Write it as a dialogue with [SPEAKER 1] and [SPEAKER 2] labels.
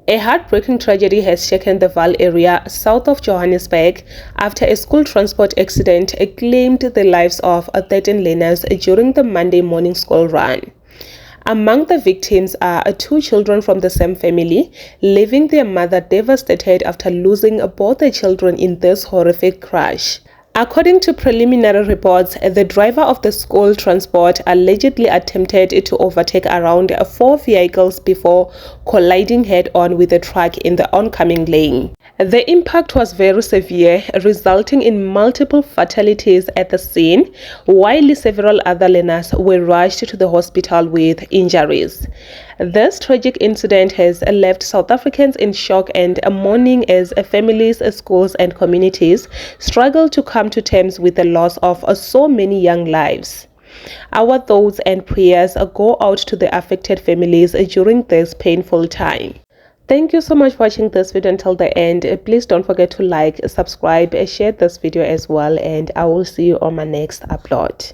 [SPEAKER 1] A heartbreaking tragedy has shaken the Vaal area south of Johannesburg after a school transport accident claimed the lives of 13 learners during the Monday morning school run. Among the victims are two children from the same family, leaving their mother devastated after losing both the children in this horrific crash. According to preliminary reports, the driver of the school transport allegedly attempted to overtake around 4 vehicles before colliding head-on with a truck in the oncoming lane. The impact was very severe, resulting in multiple fatalities at the scene, while several other learners were rushed to the hospital with injuries. This tragic incident has left South Africans in shock and mourning as families, schools, and communities struggle to come to terms with the loss of so many young lives. Our thoughts and prayers go out to the affected families during this painful time. Thank you so much for watching this video until the end. Please don't forget to like, subscribe, share this video as well, and I will see you on my next upload.